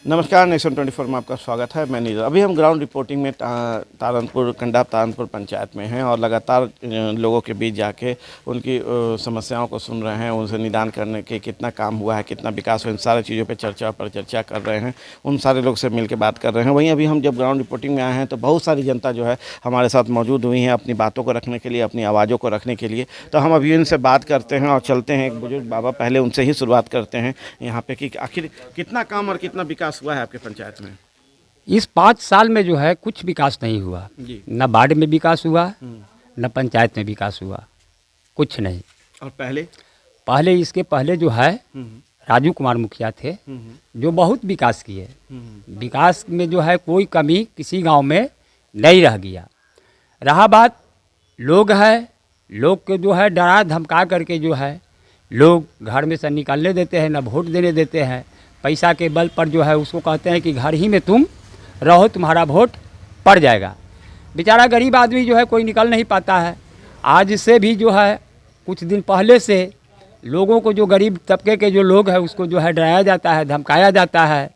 नमस्कार, नेशन 24 में आपका स्वागत है। मैं नीरज। अभी हम ग्राउंड रिपोर्टिंग में तारनपुर कंडाप तारनपुर पंचायत में हैं और लगातार लोगों के बीच जाके उनकी समस्याओं को सुन रहे हैं, उनसे निदान करने के कितना काम हुआ है, कितना विकास हुआ, इन सारी चीज़ों पे चर्चा कर रहे हैं। उन सारे लोग से मिल के बात कर रहे हैं। वहीं अभी हम जब ग्राउंड रिपोर्टिंग में आए हैं तो बहुत सारी जनता जो है हमारे साथ मौजूद हुई है अपनी बातों को रखने के लिए, अपनी आवाज़ों को रखने के लिए। तो हम अभी इनसे बात करते हैं और चलते हैं। एक बुजुर्ग बाबा, पहले उनसे ही शुरुआत करते हैं यहाँ पे कि आखिर कितना काम और कितना विकास हुआ है आपके पंचायत में। इस 5 साल में जो है कुछ विकास नहीं हुआ, न वार्ड में विकास हुआ, न पंचायत में विकास हुआ, कुछ नहीं। और पहले इसके पहले जो है राजू कुमार मुखिया थे जो बहुत विकास किए। विकास में जो है कोई कमी किसी गांव में नहीं रह गया। रहा बात लोग है, लोग को जो है डरा धमका करके जो है लोग घर में से निकालने देते हैं, न वोट देने देते हैं। पैसा के बल पर जो है उसको कहते हैं कि घर ही में तुम रहो, तुम्हारा वोट पड़ जाएगा। बेचारा गरीब आदमी जो है कोई निकल नहीं पाता है। आज से भी जो है कुछ दिन पहले से लोगों को, जो गरीब तबके के जो लोग हैं उसको जो है डराया जाता है, धमकाया जाता है।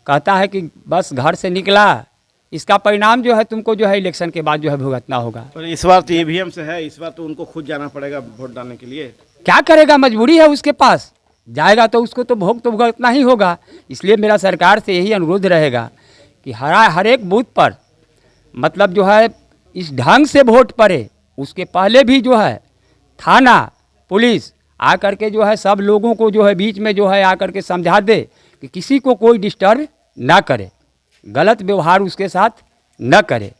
कहता है कि बस घर से निकला, इसका परिणाम जो है तुमको जो है इलेक्शन के बाद जो है भुगतना होगा। और इस बार तो ईवीएम से है, इस बार तो उनको खुद जाना पड़ेगा वोट डालने के लिए। क्या करेगा, मजबूरी है उसके पास, जाएगा तो उसको तो भोग तो भुगतना ही होगा। इसलिए मेरा सरकार से यही अनुरोध रहेगा कि हर एक बूथ पर मतलब जो है इस ढंग से वोट पड़े। उसके पहले भी जो है थाना पुलिस आकर के जो है सब लोगों को जो है बीच में जो है आकर के समझा दे कि किसी को कोई डिस्टर्ब ना करे, गलत व्यवहार उसके साथ न करे।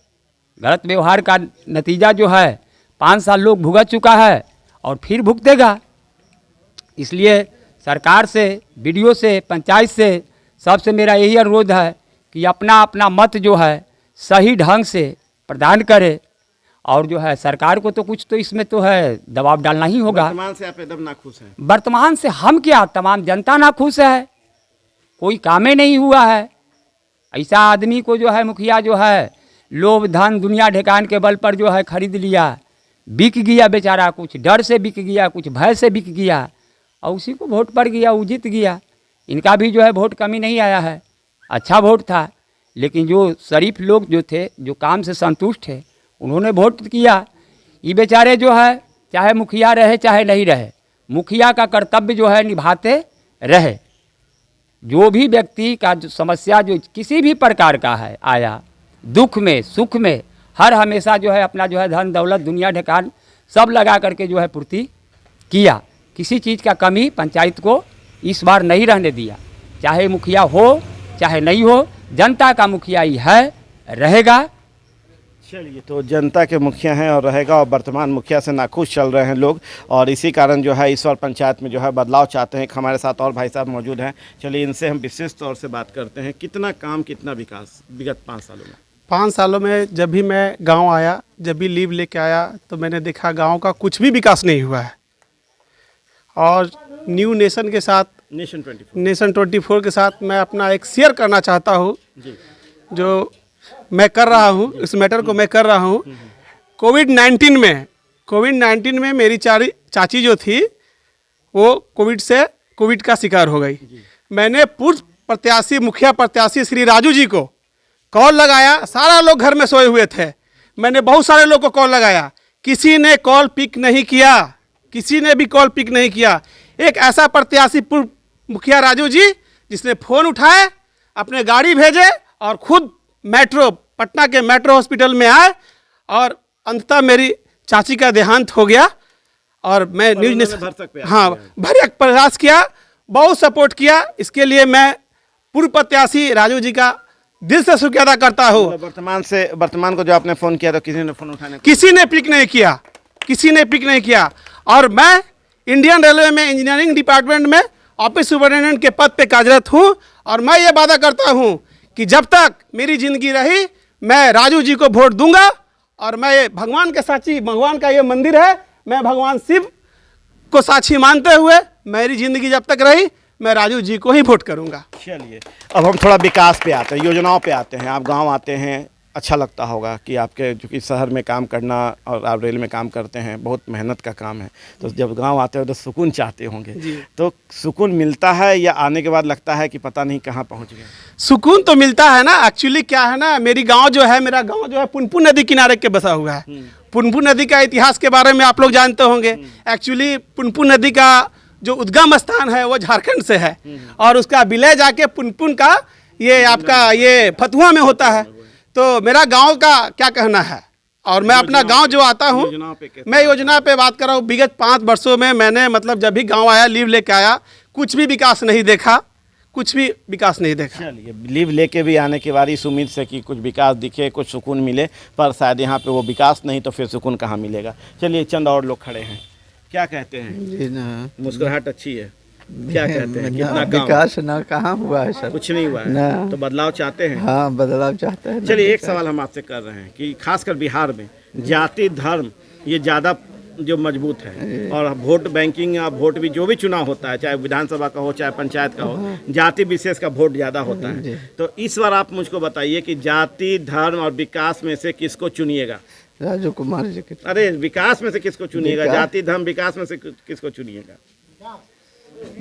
गलत व्यवहार का नतीजा जो है 5 साल लोग भुगत चुका है और फिर भुगतेगा। इसलिए सरकार से, वीडियो से, पंचायत से, सबसे मेरा यही अनुरोध है कि अपना अपना मत जो है सही ढंग से प्रदान करे। और जो है सरकार को तो कुछ तो इसमें तो है दबाव डालना ही होगा। वर्तमान से आप एकदम नाखुश हैं? वर्तमान से हम क्या, तमाम जनता नाखुश है। कोई काम ही नहीं हुआ है। ऐसा आदमी को जो है मुखिया जो है लोभ धन दुनिया ढेकान के बल पर जो है खरीद लिया, बिक गया बेचारा। कुछ डर से बिक गया, कुछ भय से बिक गया और उसी को वोट पड़ गया, वो जीत गया। इनका भी जो है वोट कमी नहीं आया है, अच्छा वोट था। लेकिन जो शरीफ लोग जो थे, जो काम से संतुष्ट थे, उन्होंने वोट किया। ये बेचारे जो है चाहे मुखिया रहे चाहे नहीं रहे, मुखिया का कर्तव्य जो है निभाते रहे। जो भी व्यक्ति का जो समस्या जो किसी भी प्रकार का है आया, दुख में सुख में, हर हमेशा जो है अपना जो है धन दौलत दुनिया ढकान सब लगा करके जो है पूर्ति किया। किसी चीज़ का कमी पंचायत को इस बार नहीं रहने दिया। चाहे मुखिया हो चाहे नहीं हो, जनता का मुखिया ही है, रहेगा। चलिए, तो जनता के मुखिया हैं और रहेगा। और वर्तमान मुखिया से नाखुश चल रहे हैं लोग और इसी कारण जो है इस बार पंचायत में जो है बदलाव चाहते हैं। हमारे साथ और भाई साहब मौजूद हैं, चलिए इनसे हम विशेष तौर से बात करते हैं। कितना काम, कितना विकास विगत 5 सालों में? 5 सालों में जब भी मैं गांव आया, जब भी लीव लेके आया, तो मैंने देखा गांव का कुछ भी विकास नहीं हुआ है। और न्यू नेशन के साथ, नेशन 24 के साथ मैं अपना एक शेयर करना चाहता हूँ जो मैं कर रहा हूँ। इस मैटर को मैं कर रहा हूँ। कोविड-19 में मेरी चाची जो थी वो कोविड का शिकार हो गई। मैंने पूर्व प्रत्याशी, मुखिया प्रत्याशी श्री राजू जी को कॉल लगाया। सारा लोग घर में सोए हुए थे। मैंने बहुत सारे लोग को कॉल लगाया, किसी ने कॉल पिक नहीं किया, किसी ने भी कॉल पिक नहीं किया। एक ऐसा प्रत्याशी पूर्व मुखिया राजू जी जिसने फ़ोन उठाए, अपने गाड़ी भेजे और खुद पटना के मेट्रो हॉस्पिटल में आए और अंततः मेरी चाची का देहांत हो गया। और मैं न्यूज़ ने भरसक प्रयास किया, बहुत सपोर्ट किया। इसके लिए मैं पूर्व प्रत्याशी राजू जी का दिल से शुक्रिया अदा करता हूँ। वर्तमान को जो आपने फ़ोन किया तो किसी ने फ़ोन उठाने, किसी ने पिक नहीं किया, किसी ने पिक नहीं किया। और मैं इंडियन रेलवे में इंजीनियरिंग डिपार्टमेंट में ऑफिस सुपरिटेंडेंट के पद पे कार्यरत हूँ। और मैं ये वादा करता हूँ कि जब तक मेरी ज़िंदगी रही मैं राजू जी को वोट दूंगा। और मैं ये भगवान के साक्षी, भगवान का ये मंदिर है, मैं भगवान शिव को साक्षी मानते हुए मेरी ज़िंदगी जब तक रही मैं राजू जी को ही वोट करूंगा। चलिए, अब हम थोड़ा विकास पे आते हैं, योजनाओं पे आते हैं। आप गांव आते हैं, अच्छा लगता होगा कि आपके चूँकि शहर में काम करना और आप रेल में काम करते हैं, बहुत मेहनत का काम है, तो जब गांव आते हो तो सुकून चाहते होंगे। तो सुकून मिलता है या आने के बाद लगता है कि पता नहीं कहाँ पहुंच गए? सुकून तो मिलता है ना। एक्चुअली क्या है ना, मेरा गांव जो है पुनपुन नदी किनारे के बसा हुआ है। पुनपुन नदी का इतिहास के बारे में आप लोग जानते होंगे। एक्चुअली पुनपुन नदी का जो उद्गम स्थान है वो झारखंड से है और उसका विलय जाके पुनपुन का ये आपका ये फतुहा में होता है। तो मेरा गांव का क्या कहना है, और मैं अपना गांव जो आता हूँ, मैं योजना पे बात कर रहा हूँ। विगत 5 वर्षों में मैंने मतलब जब भी गांव आया, लीव लेके आया, कुछ भी विकास नहीं देखा, कुछ भी विकास नहीं देखा। चलिए, लीव लेके भी आने के बाद इस उम्मीद से कि कुछ विकास दिखे, कुछ सुकून मिले, पर शायद यहाँ पे वो विकास नहीं तो फिर सुकून कहाँ मिलेगा। चलिए, चंद और लोग खड़े हैं, क्या कहते हैं? जी ना, मुस्कुराहट अच्छी है, क्या कहते हैं? कितना काम? विकास ना कहाँ हुआ है सर, कुछ नहीं हुआ है ना। तो बदलाव चाहते हैं? हाँ, बदलाव चाहते हैं। चलिए, एक सवाल हम आपसे कर रहे हैं कि खासकर बिहार में जाति धर्म ये ज़्यादा जो मजबूत है, और वोट बैंकिंग या वोट भी जो भी चुनाव होता है, चाहे विधानसभा का हो चाहे पंचायत का हो, जाति विशेष का वोट ज़्यादा होता है। तो इस बार आप मुझको बताइए कि जाति धर्म और विकास में से किसको चुनिएगा? राजू कुमार जी के। अरे, विकास में से किसको चुनिएगा? जाति धर्म विकास में से किसको चुनिएगा?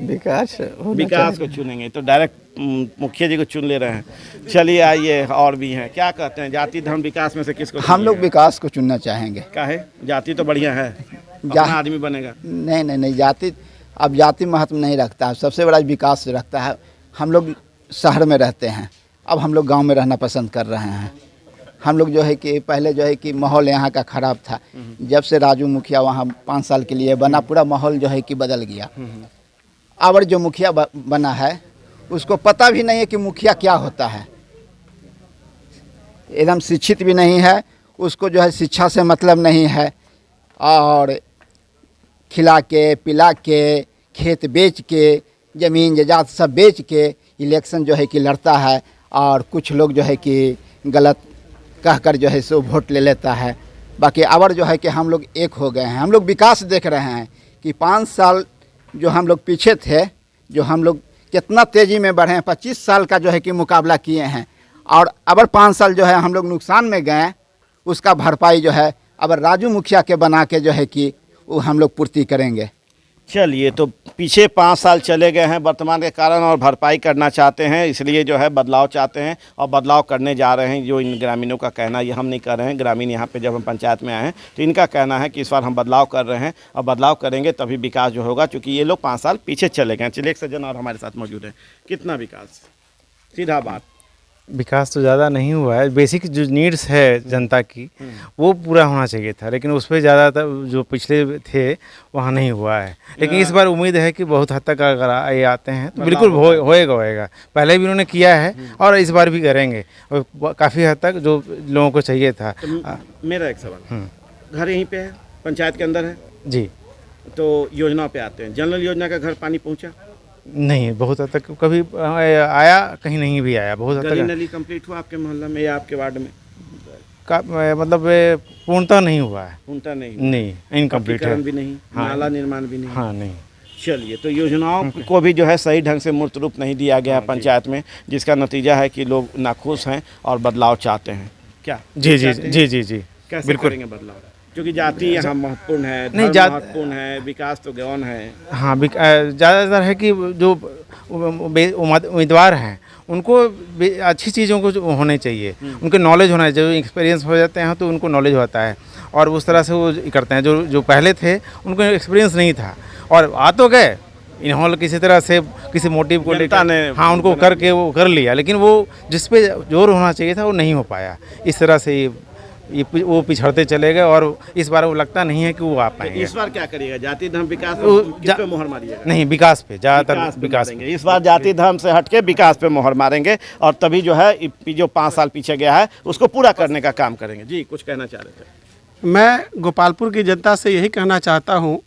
विकास विकास को चुनेंगे तो डायरेक्ट मुखिया जी को चुन ले रहे हैं। चलिए, आइए, और भी हैं, क्या कहते हैं? जाति धर्म विकास में से किसको? हम लोग विकास को चुनना चाहेंगे। काहे? जाति तो बढ़िया है, अपना आदमी बनेगा। नहीं, जाति अब जाति महत्व नहीं रखता है, सबसे बड़ा विकास रखता है। हम लोग शहर में रहते हैं, अब हम लोग गांव में रहना पसंद कर रहे हैं। हम लोग जो है कि पहले जो है कि माहौल यहाँ का ख़राब था, जब से राजू मुखिया वहाँ 5 साल के लिए बना, पूरा माहौल जो है कि बदल गया। अब जो मुखिया बना है उसको पता भी नहीं है कि मुखिया क्या होता है, एकदम शिक्षित भी नहीं है, उसको जो है शिक्षा से मतलब नहीं है, और खिला के पिला के खेत बेच के ज़मीन जायदाद सब बेच के इलेक्शन जो है कि लड़ता है, और कुछ लोग जो है कि गलत कहकर जो है सो वोट ले लेता है। बाकी अवर जो है कि हम लोग एक हो गए हैं, हम लोग विकास देख रहे हैं कि 5 साल जो हम लोग पीछे थे, जो हम लोग कितना तेज़ी में बढ़े हैं, 25 साल का जो है कि मुकाबला किए हैं, और अबर 5 साल जो है हम लोग नुकसान में गए, उसका भरपाई जो है अब राजू मुखिया के बना के जो है कि वो हम लोग पूर्ति करेंगे। चलिए, तो पीछे 5 साल चले गए हैं वर्तमान के कारण, और भरपाई करना चाहते हैं, इसलिए जो है बदलाव चाहते हैं और बदलाव करने जा रहे हैं। जो इन ग्रामीणों का कहना, ये हम नहीं कर रहे हैं, ग्रामीण यहाँ पे जब हम पंचायत में आए हैं तो इनका कहना है कि इस बार हम बदलाव कर रहे हैं, और बदलाव करेंगे तभी विकास जो होगा, चूँकि ये लोग 5 साल पीछे चले गए। चलिए, एक सज्जन और हमारे साथ मौजूद है। कितना विकास? सीधा बात। विकास तो ज़्यादा नहीं हुआ है, बेसिक जो नीड्स है जनता की वो पूरा होना चाहिए था, लेकिन उस पर ज़्यादातर जो पिछले थे वहाँ नहीं हुआ है। लेकिन इस बार उम्मीद है कि बहुत हद तक अगर ये आते हैं तो बिल्कुल होएगा। पहले भी उन्होंने किया है और इस बार भी करेंगे, और काफ़ी हद तक जो लोगों को चाहिए था। तो मेरा एक सवाल, घर यहीं पे है, पंचायत के अंदर है जी, तो योजना पे आते हैं, जनरल योजना का घर पानी पहुँचा? नहीं, बहुत हद तक कभी आया, कहीं नहीं भी आया। बहुत हद गली तक नली कंप्लीट हुआ आपके मोहल्ला में या आपके वार्ड में? मतलब पूर्णतः नहीं हुआ है। पूर्णतः नहीं? नहीं, इनकम्प्लीट है। भी नहीं, हाँ। नाला निर्माण भी नहीं? हाँ, नहीं। चलिए, तो योजनाओं को भी जो है सही ढंग से मूर्त रूप नहीं दिया गया है पंचायत में, जिसका नतीजा है कि लोग नाखुश हैं और बदलाव चाहते हैं। क्या? जी। कैसे बिल्कुल करेंगे बदलाव? क्योंकि जाति यहाँ महत्वपूर्ण है, नहीं, धर्म महत्वपूर्ण है, विकास तो गौण है। हाँ, ज़्यादातर है कि जो उम्मीदवार हैं उनको अच्छी चीज़ों को होने चाहिए, उनके नॉलेज होना चाहिए। जो एक्सपीरियंस हो जाते हैं तो उनको नॉलेज होता है, और उस तरह से वो करते हैं। जो पहले थे उनको एक्सपीरियंस नहीं था, और आ तो गए, इन्होंने किसी तरह से किसी मोटिव को लेकर हाँ उनको करके वो कर लिया, लेकिन वो जिस पे जोर होना चाहिए था वो नहीं हो पाया। इस तरह से वो पिछड़ते चले गए, और इस बार वो लगता नहीं है कि वो आ पाएंगे। इस बार क्या करिएगा? जाति धर्म विकास किस पे मोहर मारिएगा? नहीं, विकास पे, ज़्यादातर विकास पे। इस बार जाति धर्म से हटके विकास पे मोहर मारेंगे, और तभी जो है जो 5 साल पीछे गया है उसको पूरा करने का काम करेंगे। जी, कुछ कहना चाह रहे थे? मैं गोपालपुर की जनता से यही कहना चाहता हूँ,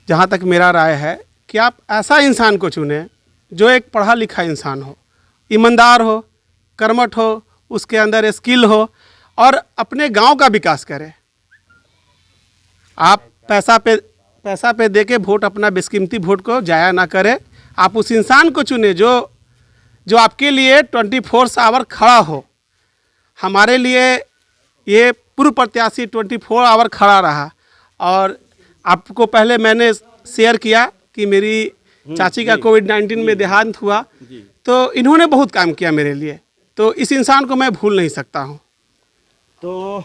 जहाँ तक मेरा राय है, कि आप ऐसा इंसान को चुनें जो एक पढ़ा लिखा इंसान हो, ईमानदार हो, कर्मठ हो, उसके अंदर स्किल हो, और अपने गांव का विकास करें। आप पैसा पे दे के वोट, अपना बेशकीमती वोट को जाया ना करें। आप उस इंसान को चुने जो आपके लिए 24 आवर खड़ा हो। हमारे लिए ये पूर्व प्रत्याशी 24 आवर खड़ा रहा। और आपको पहले मैंने शेयर किया कि मेरी चाची का कोविड-19 में देहांत हुआ, तो इन्होंने बहुत काम किया मेरे लिए, तो इस इंसान को मैं भूल नहीं सकता हूँ। तो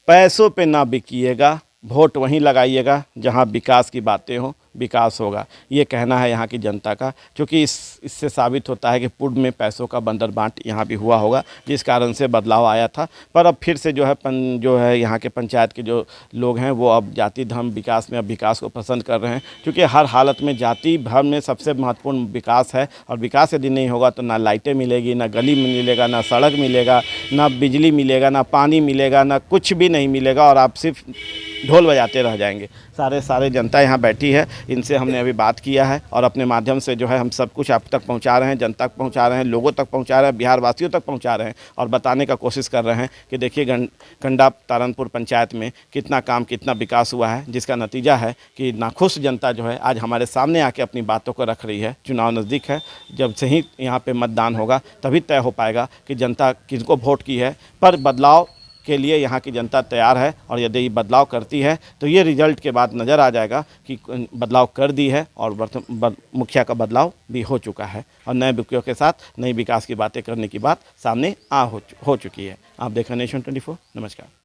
पैसों पे ना बिकिएगा, वोट वहीं लगाइएगा जहां विकास की बातें हों, विकास होगा, ये कहना है यहाँ की जनता का। क्योंकि इससे साबित होता है कि पूर्व में पैसों का बंदर बांट यहाँ भी हुआ होगा, जिस कारण से बदलाव आया था। पर अब फिर से जो है यहाँ के पंचायत के जो लोग हैं वो अब जाति धर्म विकास में अब विकास को पसंद कर रहे हैं। क्योंकि हर हालत में जाति धर्म में सबसे महत्वपूर्ण विकास है, और विकास यदि नहीं होगा तो ना लाइटें मिलेगी, ना गली मिलेगा, ना सड़क मिलेगा, ना बिजली मिलेगा, ना पानी मिलेगा, ना कुछ भी नहीं मिलेगा, और आप सिर्फ ढोल बजाते रह जाएंगे। सारे जनता यहाँ बैठी है, इनसे हमने अभी बात किया है, और अपने माध्यम से जो है हम सब कुछ आप तक पहुँचा रहे हैं, जनता तक पहुँचा रहे हैं, लोगों तक पहुँचा रहे हैं, बिहार वासियों तक पहुँचा रहे हैं, और बताने का कोशिश कर रहे हैं कि देखिए कंडा तारनपुर पंचायत में कितना काम, कितना विकास हुआ है, जिसका नतीजा है कि नाखुश जनता जो है आज हमारे सामने आके अपनी बातों को रख रही है। चुनाव नज़दीक है, जब से ही यहाँ पर मतदान होगा तभी तय हो पाएगा कि जनता किसको वोट की है। पर बदलाव के लिए यहाँ की जनता तैयार है, और यदि ये बदलाव करती है तो ये रिजल्ट के बाद नज़र आ जाएगा कि बदलाव कर दी है, और मुखिया का बदलाव भी हो चुका है, और नए मुखियों के साथ नई विकास की बातें करने की बात सामने हो चुकी है। आप देख रहे हैं नेशन 24। नमस्कार।